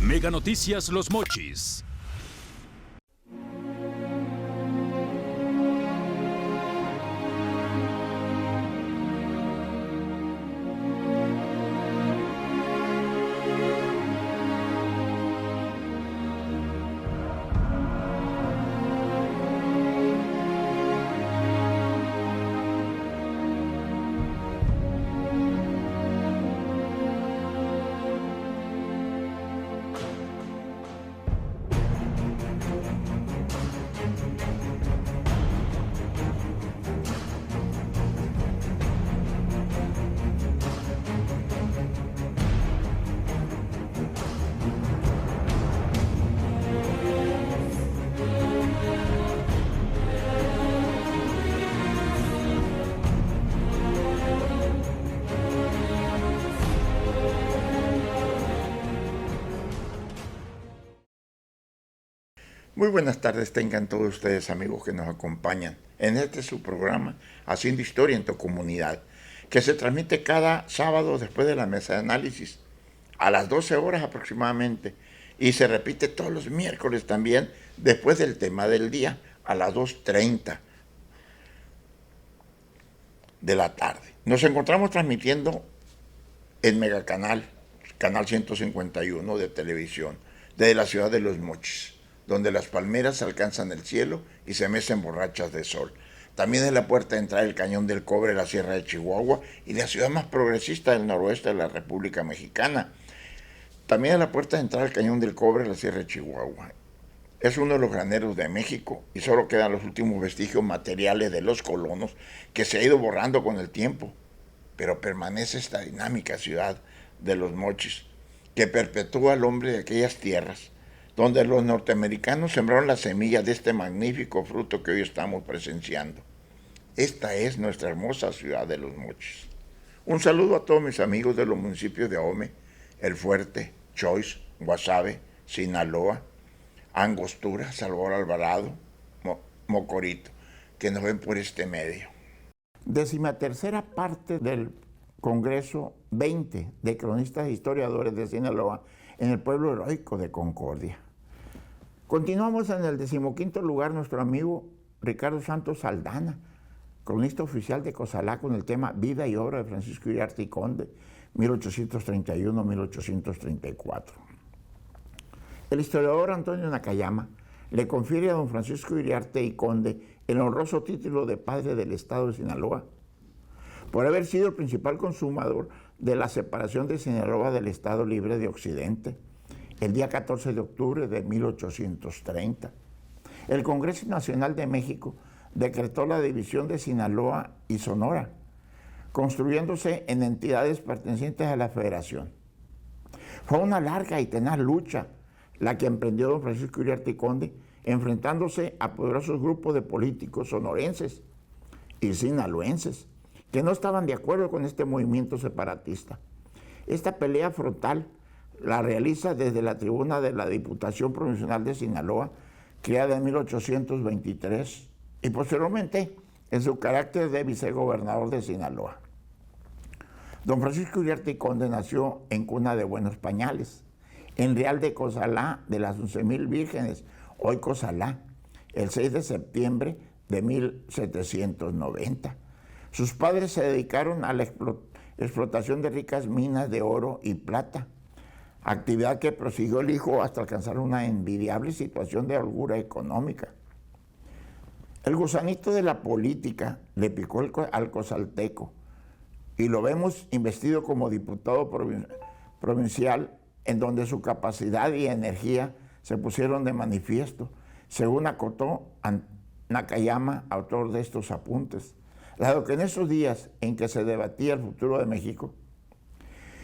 Mega Noticias Los Mochis. Muy buenas tardes, tengan todos ustedes amigos que nos acompañan en este su programa Haciendo Historia en tu Comunidad, que se transmite cada sábado después de la mesa de análisis a las 12 horas aproximadamente y se repite todos los miércoles también después del tema del día a las 2:30 de la tarde. Nos encontramos transmitiendo en Megacanal, canal 151 de televisión, desde la ciudad de Los Mochis, donde las palmeras alcanzan el cielo y se mecen borrachas de sol. También es la puerta de entrada del Cañón del Cobre, la Sierra de Chihuahua y la ciudad más progresista del noroeste de la República Mexicana. También es la puerta de entrada al Cañón del Cobre, la Sierra de Chihuahua. Es uno de los graneros de México y solo quedan los últimos vestigios materiales de los colonos que se ha ido borrando con el tiempo. Pero permanece esta dinámica ciudad de Los Mochis que perpetúa al hombre de aquellas tierras donde los norteamericanos sembraron la semilla de este magnífico fruto que hoy estamos presenciando. Esta es nuestra hermosa ciudad de Los Mochis. Un saludo a todos mis amigos de los municipios de Ahome, El Fuerte, Choix, Guasave, Sinaloa, Angostura, Salvador Alvarado, Mocorito, que nos ven por este medio. 13ª parte del Congreso 20 de Cronistas e Historiadores de Sinaloa en el pueblo heroico de Concordia. Continuamos en el 15º lugar nuestro amigo Ricardo Santos Aldana, cronista oficial de Cozalá, con el tema Vida y obra de Francisco Iriarte y Conde, 1831-1834. El historiador Antonio Nakayama le confiere a don Francisco Iriarte y Conde el honroso título de padre del estado de Sinaloa, por haber sido el principal consumador de la separación de Sinaloa del Estado Libre de Occidente, el día 14 de octubre de 1830. El Congreso Nacional de México decretó la división de Sinaloa y Sonora, construyéndose en entidades pertenecientes a la Federación. Fue una larga y tenaz lucha la que emprendió don Francisco Iriarte y Conde, enfrentándose a poderosos grupos de políticos sonorenses y sinaloenses que no estaban de acuerdo con este movimiento separatista. Esta pelea frontal la realiza desde la tribuna de la Diputación Provincial de Sinaloa, creada en 1823, y posteriormente en su carácter de vicegobernador de Sinaloa. Don Francisco Iriarte y Conde nació en cuna de buenos pañales, en Real de Cozalá de las 11,000 vírgenes, hoy Cozalá, el 6 de septiembre de 1790. Sus padres se dedicaron a la explotación de ricas minas de oro y plata, actividad que prosiguió el hijo hasta alcanzar una envidiable situación de holgura económica. El gusanito de la política le picó al cozalteco y lo vemos investido como diputado provincial, en donde su capacidad y energía se pusieron de manifiesto, según acotó Nakayama, autor de estos apuntes. Dado que en esos días en que se debatía el futuro de México,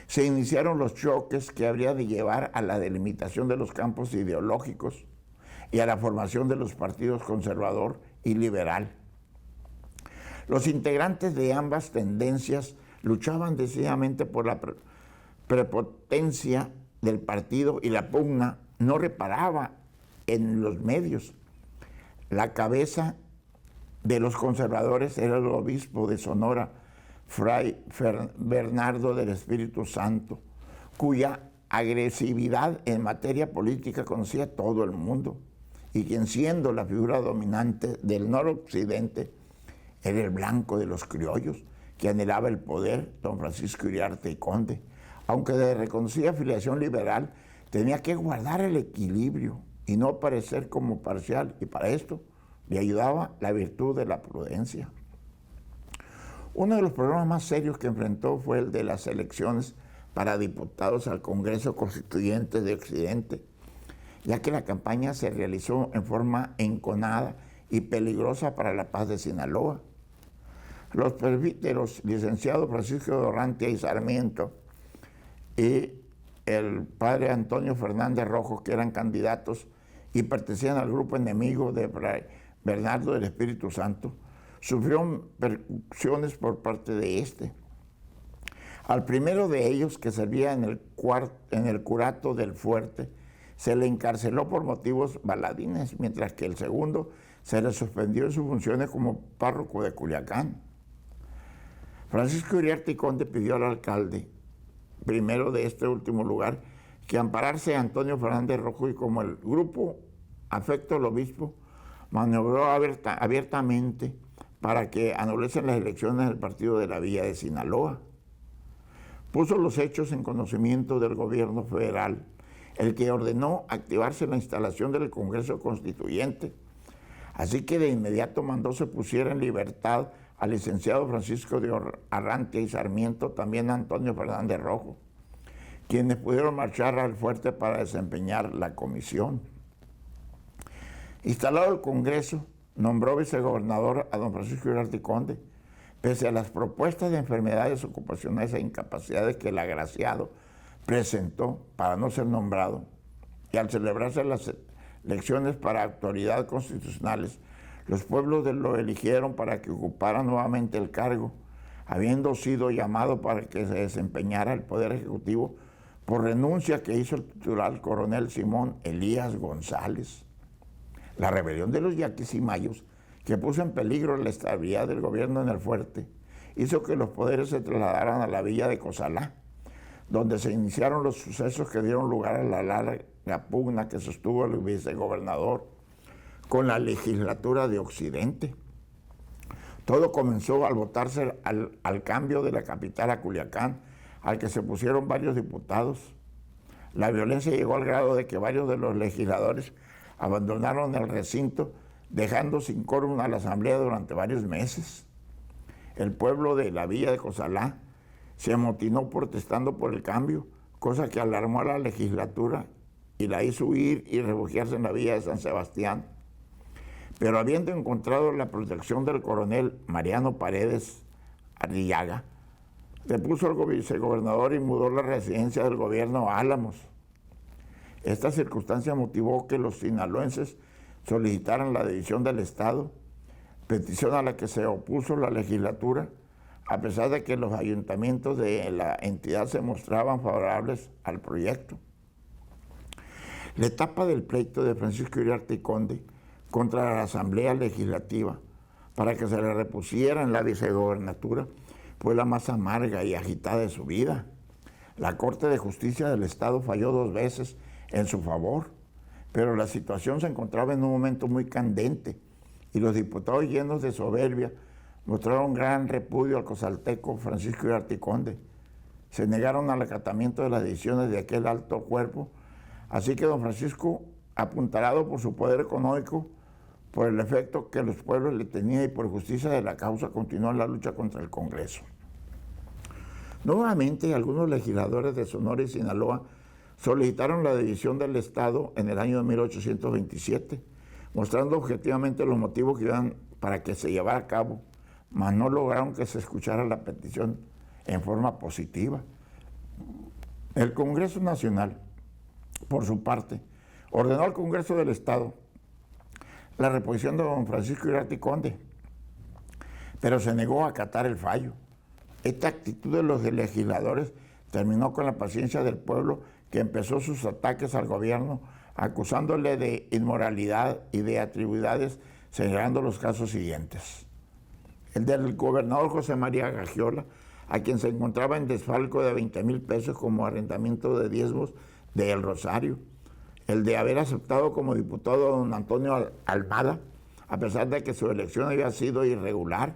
se iniciaron los choques que habría de llevar a la delimitación de los campos ideológicos y a la formación de los partidos conservador y liberal. Los integrantes de ambas tendencias luchaban decididamente por la prepotencia del partido y la pugna no reparaba en los medios. La cabeza de los conservadores era el obispo de Sonora, Fray Bernardo del Espíritu Santo, cuya agresividad en materia política conocía todo el mundo, y quien siendo la figura dominante del noroccidente era el blanco de los criollos, que anhelaba el poder, don Francisco Iriarte y Conde. Aunque de reconocida afiliación liberal, tenía que guardar el equilibrio y no parecer como parcial, y para esto le ayudaba la virtud de la prudencia. Uno de los problemas más serios que enfrentó fue el de las elecciones para diputados al Congreso Constituyente de Occidente, ya que la campaña se realizó en forma enconada y peligrosa para la paz de Sinaloa. Los presbíteros licenciado Francisco de Orrantia y Sarmiento y el padre Antonio Fernández Rojo, que eran candidatos y pertenecían al grupo enemigo de Bernardo del Espíritu Santo, sufrieron persecuciones por parte de este. Al primero de ellos, que servía en el curato del fuerte, se le encarceló por motivos baladines, mientras que el segundo se le suspendió en sus funciones como párroco de Culiacán. Francisco Iriarte y Conde pidió al alcalde, primero de este último lugar, que ampararse a Antonio Fernández Rojo, y como el grupo afecto al obispo maniobró abiertamente para que anulesen las elecciones del partido de la Villa de Sinaloa. Puso los hechos en conocimiento del gobierno federal, el que ordenó activarse la instalación del Congreso Constituyente. Así que de inmediato mandó se pusiera en libertad al licenciado Francisco de Orrantia y Sarmiento, también a Antonio Fernández Rojo, quienes pudieron marchar al fuerte para desempeñar la comisión. Instalado el Congreso, nombró vicegobernador a don Francisco Iriarte y Conde, pese a las propuestas de enfermedades ocupacionales e incapacidades que el agraciado presentó para no ser nombrado, y al celebrarse las elecciones para autoridades constitucionales, los pueblos lo eligieron para que ocupara nuevamente el cargo, habiendo sido llamado para que se desempeñara el Poder Ejecutivo por renuncia que hizo el titular coronel Simón Elías González. La rebelión de los yaquis y mayos, que puso en peligro la estabilidad del gobierno en el fuerte, hizo que los poderes se trasladaran a la villa de Cozalá, donde se iniciaron los sucesos que dieron lugar a la larga pugna que sostuvo el vicegobernador con la legislatura de Occidente. Todo comenzó al votarse al cambio de la capital a Culiacán, al que se pusieron varios diputados. La violencia llegó al grado de que varios de los legisladores abandonaron el recinto, dejando sin quórum a la asamblea durante varios meses. El pueblo de la villa de Cozalá se amotinó protestando por el cambio, cosa que alarmó a la legislatura y la hizo huir y refugiarse en la villa de San Sebastián. Pero habiendo encontrado la protección del coronel Mariano Paredes Arrillaga, depuso al vicegobernador y mudó la residencia del gobierno a Álamos. Esta circunstancia motivó que los sinaloenses solicitaran la división del Estado, petición a la que se opuso la legislatura, a pesar de que los ayuntamientos de la entidad se mostraban favorables al proyecto. La etapa del pleito de Francisco Iriarte y Conde contra la Asamblea Legislativa para que se le repusiera en la vicegobernatura fue la más amarga y agitada de su vida. La Corte de Justicia del Estado falló 2 veces en su favor, pero la situación se encontraba en un momento muy candente y los diputados, llenos de soberbia, mostraron gran repudio al cozalteco Francisco Iriarte y Conde. Se negaron al acatamiento de las decisiones de aquel alto cuerpo, así que don Francisco, apuntalado por su poder económico, por el efecto que los pueblos le tenían y por justicia de la causa, continuó en la lucha contra el Congreso. Nuevamente, algunos legisladores de Sonora y Sinaloa solicitaron la división del Estado en el año de 1827, mostrando objetivamente los motivos que iban para que se llevara a cabo, mas no lograron que se escuchara la petición en forma positiva. El Congreso Nacional, por su parte, ordenó al Congreso del Estado la reposición de don Francisco Iriarte y Conde, pero se negó a acatar el fallo. Esta actitud de los legisladores terminó con la paciencia del pueblo, que empezó sus ataques al gobierno acusándole de inmoralidad y de atribuidades, señalando los casos siguientes. El del gobernador José María Gagiola, a quien se encontraba en desfalco de 20,000 pesos como arrendamiento de diezmos de El Rosario, el de haber aceptado como diputado a don Antonio Almada, a pesar de que su elección había sido irregular,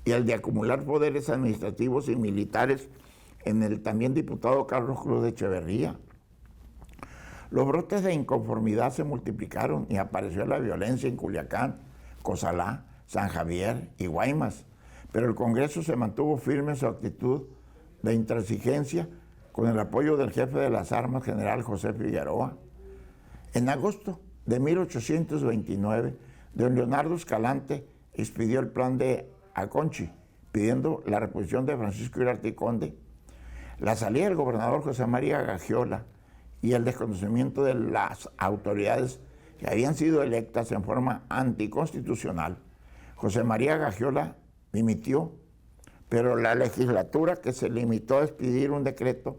y el de acumular poderes administrativos y militares en el también diputado Carlos Cruz de Echeverría. Los brotes de inconformidad se multiplicaron y apareció la violencia en Culiacán, Cozalá, San Javier y Guaymas, pero el Congreso se mantuvo firme en su actitud de intransigencia con el apoyo del jefe de las armas, general José Figueroa. En agosto de 1829, don Leonardo Escalante expidió el plan de Aconchi, pidiendo la reposición de Francisco Iriarte y Conde, la salida del gobernador José María Gagiola y el desconocimiento de las autoridades que habían sido electas en forma anticonstitucional. José María Gagiola dimitió, pero la legislatura, que se limitó a expedir un decreto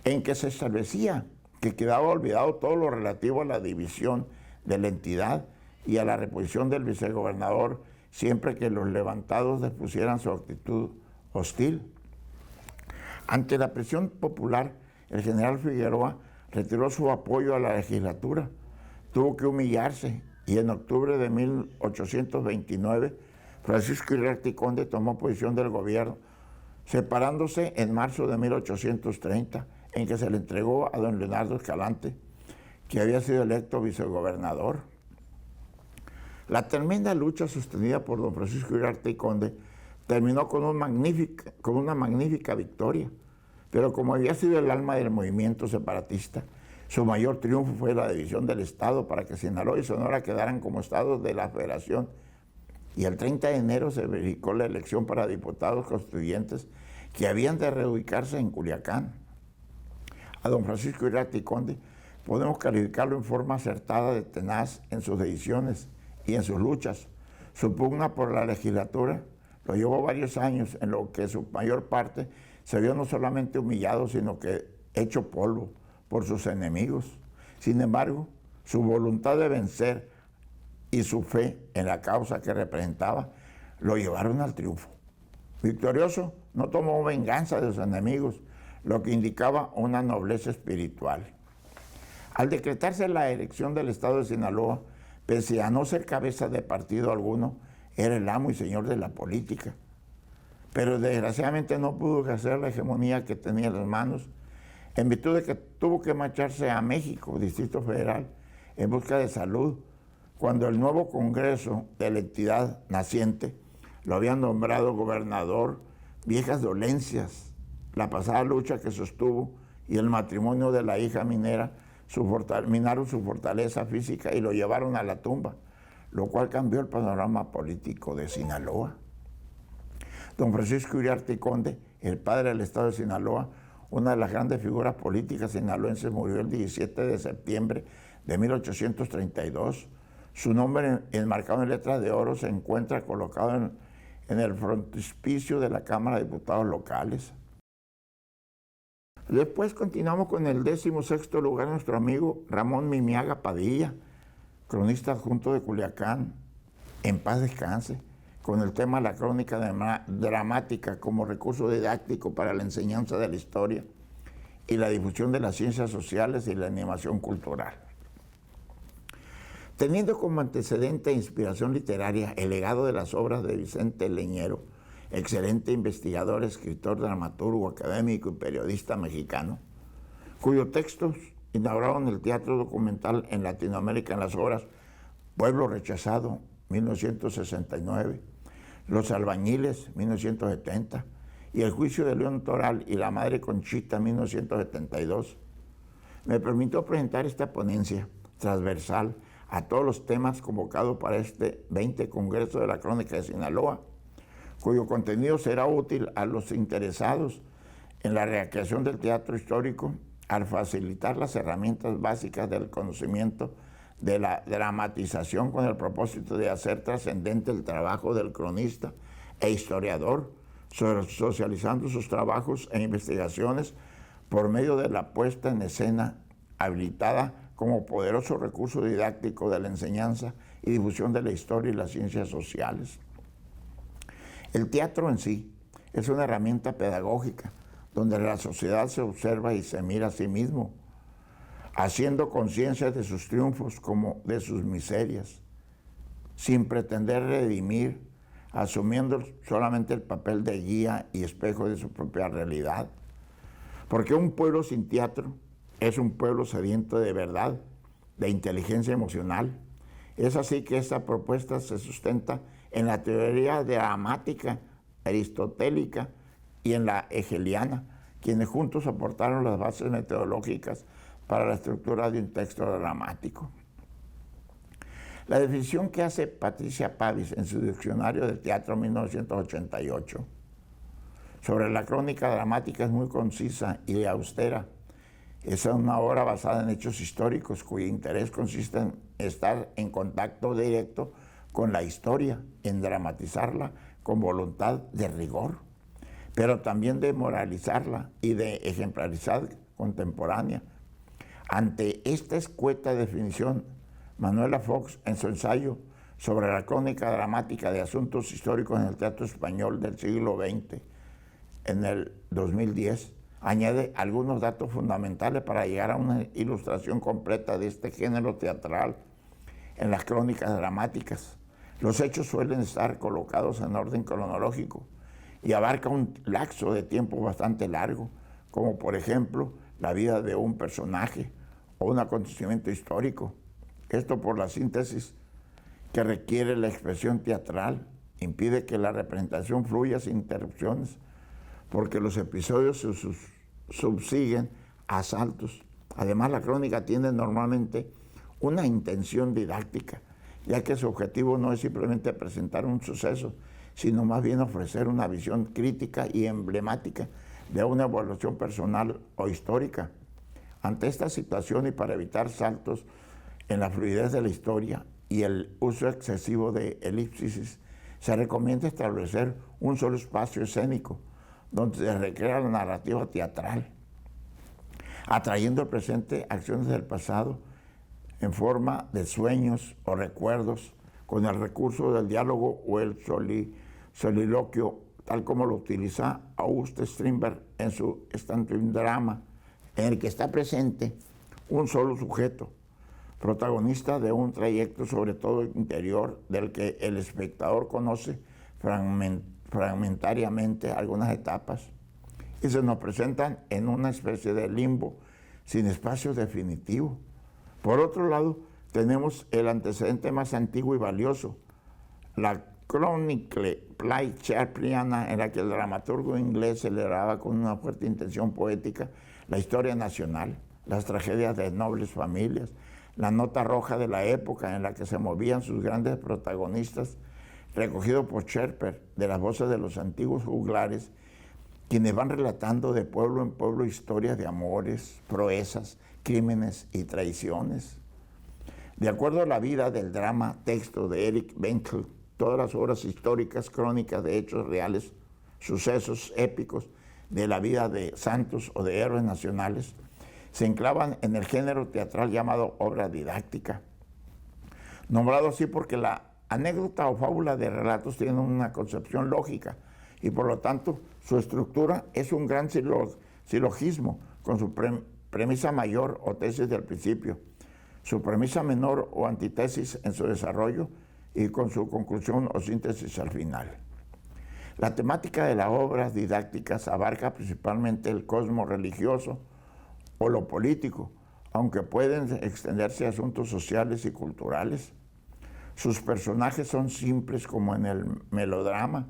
en que se establecía que quedaba olvidado todo lo relativo a la división de la entidad y a la reposición del vicegobernador siempre que los levantados depusieran su actitud hostil. Ante la presión popular, el general Figueroa retiró su apoyo a la legislatura, tuvo que humillarse y en octubre de 1829 Francisco Iriarte y Conde tomó posición del gobierno, separándose en marzo de 1830, en que se le entregó a don Leonardo Escalante, que había sido electo vicegobernador. La tremenda lucha sostenida por don Francisco Iriarte y Conde terminó con una magnífica victoria, pero como había sido el alma del movimiento separatista, su mayor triunfo fue la división del Estado para que Sinaloa y Sonora quedaran como estados de la Federación, y el 30 de enero se verificó la elección para diputados constituyentes que habían de reubicarse en Culiacán. A don Francisco Iriarte y Conde podemos calificarlo en forma acertada de tenaz en sus decisiones y en sus luchas. Su pugna por la legislatura lo llevó varios años, en lo que su mayor parte se vio no solamente humillado, sino que hecho polvo por sus enemigos. Sin embargo, su voluntad de vencer y su fe en la causa que representaba lo llevaron al triunfo. Victorioso, no tomó venganza de sus enemigos, lo que indicaba una nobleza espiritual. Al decretarse la elección del estado de Sinaloa, pese a no ser cabeza de partido alguno, era el amo y señor de la política. Pero desgraciadamente no pudo ejercer la hegemonía que tenía en las manos, en virtud de que tuvo que marcharse a México, Distrito Federal, en busca de salud, cuando el nuevo Congreso de la entidad naciente lo habían nombrado gobernador. Viejas dolencias, la pasada lucha que sostuvo y el matrimonio de la hija minera minaron su fortaleza física y lo llevaron a la tumba, lo cual cambió el panorama político de Sinaloa. Don Francisco Iriarte y Conde, el padre del estado de Sinaloa, una de las grandes figuras políticas sinaloenses, murió el 17 de septiembre de 1832. Su nombre, enmarcado en letras de oro, se encuentra colocado en el frontispicio de la Cámara de Diputados locales. Después continuamos con el 16º lugar, nuestro amigo Ramón Mimiaga Padilla, cronista adjunto de Culiacán, en paz descanse, con el tema La crónica dramática como recurso didáctico para la enseñanza de la historia y la difusión de las ciencias sociales y la animación cultural. Teniendo como antecedente e inspiración literaria el legado de las obras de Vicente Leñero, excelente investigador, escritor, dramaturgo, académico y periodista mexicano, cuyos textos inauguraron el teatro documental en Latinoamérica en las obras Pueblo Rechazado, 1969, Los Albañiles, 1970, y El Juicio de León Toral y La Madre Conchita, 1972, me permitió presentar esta ponencia transversal a todos los temas convocados para este 20 Congreso de la Crónica de Sinaloa, cuyo contenido será útil a los interesados en la recreación del teatro histórico al facilitar las herramientas básicas del conocimiento de la dramatización con el propósito de hacer trascendente el trabajo del cronista e historiador, socializando sus trabajos e investigaciones por medio de la puesta en escena habilitada como poderoso recurso didáctico de la enseñanza y difusión de la historia y las ciencias sociales. El teatro en sí es una herramienta pedagógica donde la sociedad se observa y se mira a sí mismo, haciendo conciencia de sus triunfos como de sus miserias, sin pretender redimir, asumiendo solamente el papel de guía y espejo de su propia realidad. Porque un pueblo sin teatro es un pueblo sediento de verdad, de inteligencia emocional. Es así que esta propuesta se sustenta en la teoría dramática aristotélica y en la hegeliana, quienes juntos aportaron las bases metodológicas para la estructura de un texto dramático. La definición que hace Patricia Pavis en su Diccionario de Teatro 1988 sobre la crónica dramática es muy concisa y austera. Es una obra basada en hechos históricos cuyo interés consiste en estar en contacto directo con la historia, en dramatizarla con voluntad de rigor, pero también de moralizarla y de ejemplarizar contemporánea. Ante esta escueta definición, Manuela Fox, en su ensayo sobre la crónica dramática de asuntos históricos en el teatro español del siglo XX, en el 2010, añade algunos datos fundamentales para llegar a una ilustración completa de este género teatral en las crónicas dramáticas. Los hechos suelen estar colocados en orden cronológico y abarca un lapso de tiempo bastante largo, como por ejemplo la vida de un personaje o un acontecimiento histórico. Esto por la síntesis que requiere la expresión teatral impide que la representación fluya sin interrupciones, porque los episodios se subsiguen a saltos. Además, la crónica tiene normalmente una intención didáctica, ya que su objetivo no es simplemente presentar un suceso, sino más bien ofrecer una visión crítica y emblemática de una evolución personal o histórica. Ante esta situación y para evitar saltos en la fluidez de la historia y el uso excesivo de elipsis, se recomienda establecer un solo espacio escénico donde se recrea la narrativa teatral, atrayendo al presente acciones del pasado en forma de sueños o recuerdos, con el recurso del diálogo o el soliloquio, tal como lo utiliza August Strindberg en su Drama, en el que está presente un solo sujeto, protagonista de un trayecto sobre todo interior del que el espectador conoce fragmentariamente algunas etapas y se nos presentan en una especie de limbo sin espacio definitivo. Por otro lado, tenemos el antecedente más antiguo y valioso, la Chronicle Play Shakespeariana, en la que el dramaturgo inglés celebraba con una fuerte intención poética la historia nacional, las tragedias de nobles familias, la nota roja de la época en la que se movían sus grandes protagonistas, recogido por Shakespeare de las voces de los antiguos juglares, quienes van relatando de pueblo en pueblo historias de amores, proezas, crímenes y traiciones. De acuerdo a la vida del drama texto de Eric Benkel, todas las obras históricas, crónicas de hechos reales, sucesos épicos de la vida de santos o de héroes nacionales, se enclavan en el género teatral llamado obra didáctica, nombrado así porque la anécdota o fábula de relatos tiene una concepción lógica y por lo tanto su estructura es un gran silogismo con su premisa mayor o tesis del principio, su premisa menor o antítesis en su desarrollo y con su conclusión o síntesis al final. La temática de las obras didácticas abarca principalmente el cosmos religioso o lo político, aunque pueden extenderse a asuntos sociales y culturales. Sus personajes son simples como en el melodrama,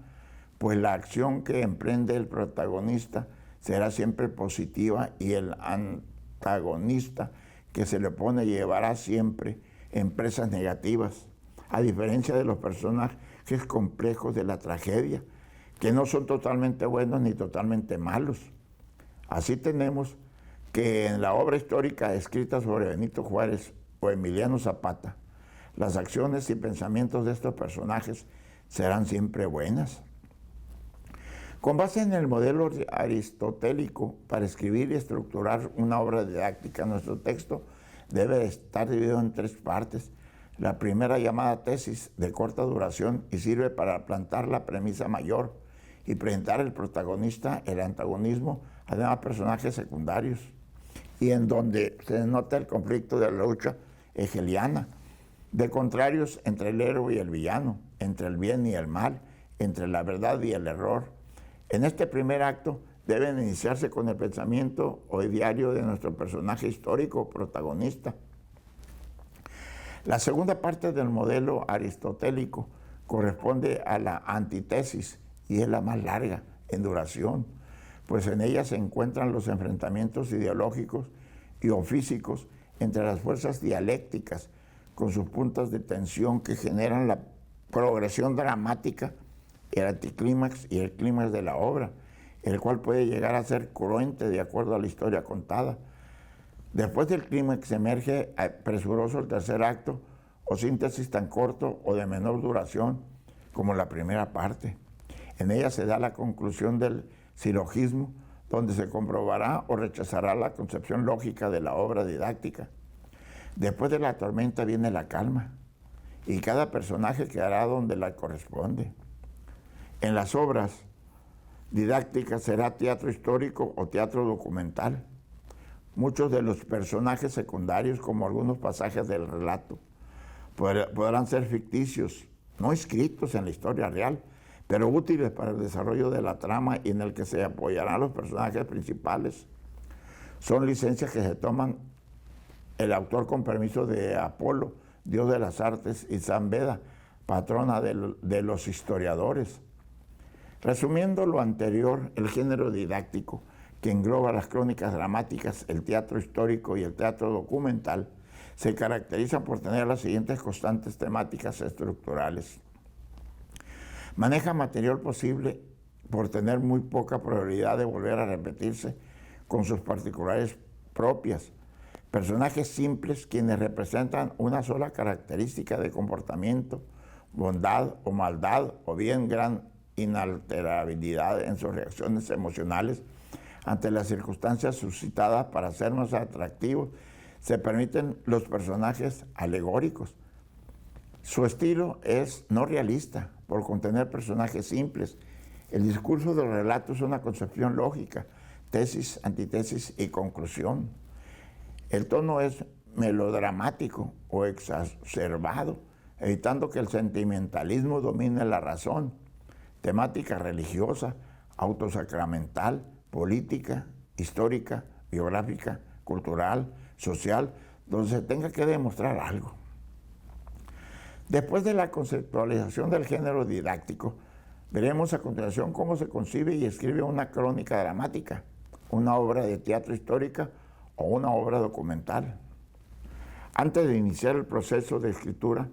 pues la acción que emprende el protagonista será siempre positiva y el antagonista que se le opone llevará siempre empresas negativas, a diferencia de los personajes complejos de la tragedia, que no son totalmente buenos ni totalmente malos. Así tenemos que en la obra histórica escrita sobre Benito Juárez o Emiliano Zapata, las acciones y pensamientos de estos personajes serán siempre buenas. Con base en el modelo aristotélico para escribir y estructurar una obra didáctica, nuestro texto debe estar dividido en tres partes. La primera, llamada tesis, de corta duración y sirve para plantar la premisa mayor y presentar el protagonista, el antagonismo, además personajes secundarios, y en donde se nota el conflicto de la lucha hegeliana, de contrarios entre el héroe y el villano, entre el bien y el mal, entre la verdad y el error. En este primer acto deben iniciarse con el pensamiento o ideario de nuestro personaje histórico protagonista. La segunda parte del modelo aristotélico corresponde a la antítesis y es la más larga en duración, pues en ella se encuentran los enfrentamientos ideológicos y o físicos entre las fuerzas dialécticas con sus puntos de tensión que generan la progresión dramática, el anticlímax y el clímax de la obra, el cual puede llegar a ser cruente de acuerdo a la historia contada. Después del clímax emerge presuroso el tercer acto, o síntesis tan corto o de menor duración como la primera parte. En ella se da la conclusión del silogismo, donde se comprobará o rechazará la concepción lógica de la obra didáctica. Después de la tormenta viene la calma, y cada personaje quedará donde le corresponde. En las obras didácticas será teatro histórico o teatro documental. Muchos de los personajes secundarios, como algunos pasajes del relato, podrán ser ficticios, no escritos en la historia real, pero útiles para el desarrollo de la trama y en el que se apoyarán los personajes principales. Son licencias que se toman el autor con permiso de Apolo, dios de las artes, y San Beda, patrona de los historiadores. Resumiendo lo anterior, el género didáctico, que engloba las crónicas dramáticas, el teatro histórico y el teatro documental, se caracteriza por tener las siguientes constantes temáticas estructurales. Maneja material posible por tener muy poca probabilidad de volver a repetirse con sus particulares propias. Personajes simples quienes representan una sola característica de comportamiento, bondad o maldad, o bien gran inalterabilidad en sus reacciones emocionales ante las circunstancias suscitadas para ser más atractivos. Se permiten los personajes alegóricos. Su estilo es no realista, por contener personajes simples. El discurso del relato es una concepción lógica, tesis, antítesis y conclusión. El tono es melodramático o exacerbado, evitando que el sentimentalismo domine la razón. Temática religiosa, autosacramental, política, histórica, biográfica, cultural, social, donde se tenga que demostrar algo. Después de la conceptualización del género didáctico, veremos a continuación cómo se concibe y escribe una crónica dramática, una obra de teatro histórica o una obra documental. Antes de iniciar el proceso de escritura,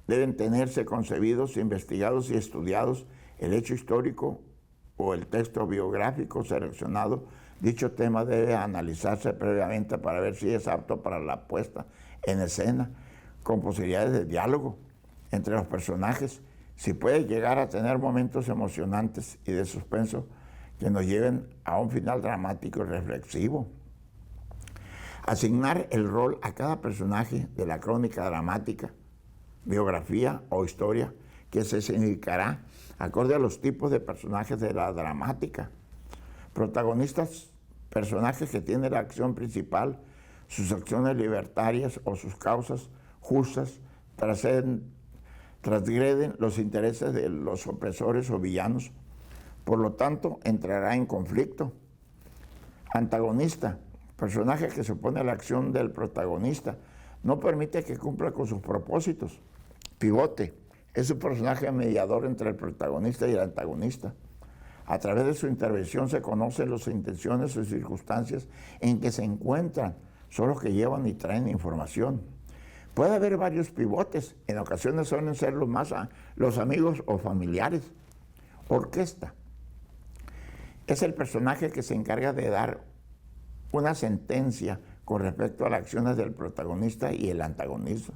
deben tenerse concebidos, investigados y estudiados el hecho histórico o el texto biográfico seleccionado. Dicho tema debe analizarse previamente para ver si es apto para la puesta en escena, con posibilidades de diálogo entre los personajes, si puede llegar a tener momentos emocionantes y de suspenso que nos lleven a un final dramático y reflexivo. Asignar el rol a cada personaje de la crónica dramática, biografía o historia que se significará acorde a los tipos de personajes de la dramática. Protagonistas, personajes que tienen la acción principal, sus acciones libertarias o sus causas justas transgreden los intereses de los opresores o villanos, por lo tanto entrará en conflicto. Antagonista, personaje que se opone a la acción del protagonista, no permite que cumpla con sus propósitos. Pivote, es un personaje mediador entre el protagonista y el antagonista. A través de su intervención se conocen las intenciones y circunstancias en que se encuentran, son los que llevan y traen información. Puede haber varios pivotes, en ocasiones suelen ser los amigos o familiares. Orquesta, es el personaje que se encarga de dar una sentencia con respecto a las acciones del protagonista y el antagonista.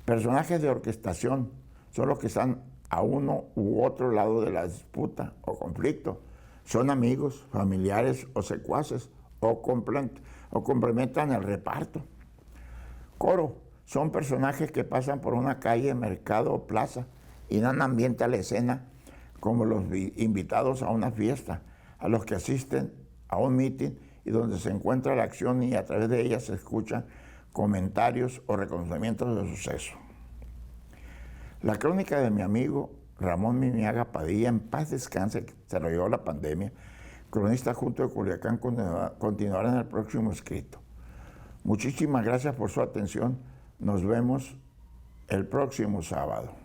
Personajes de orquestación son los que están a uno u otro lado de la disputa o conflicto. Son amigos, familiares o secuaces o complementan el reparto. Coro, son personajes que pasan por una calle, mercado o plaza y dan ambiente a la escena como los invitados a una fiesta, a los que asisten a un mitin y donde se encuentra la acción y a través de ella se escuchan comentarios o reconocimientos del suceso. La crónica de mi amigo Ramón Mimiaga Padilla, en paz descanse, que se lo llevó la pandemia, cronista junto de Culiacán, continuará en el próximo escrito. Muchísimas gracias por su atención. Nos vemos el próximo sábado.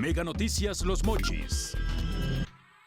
Mega Noticias Los Mochis.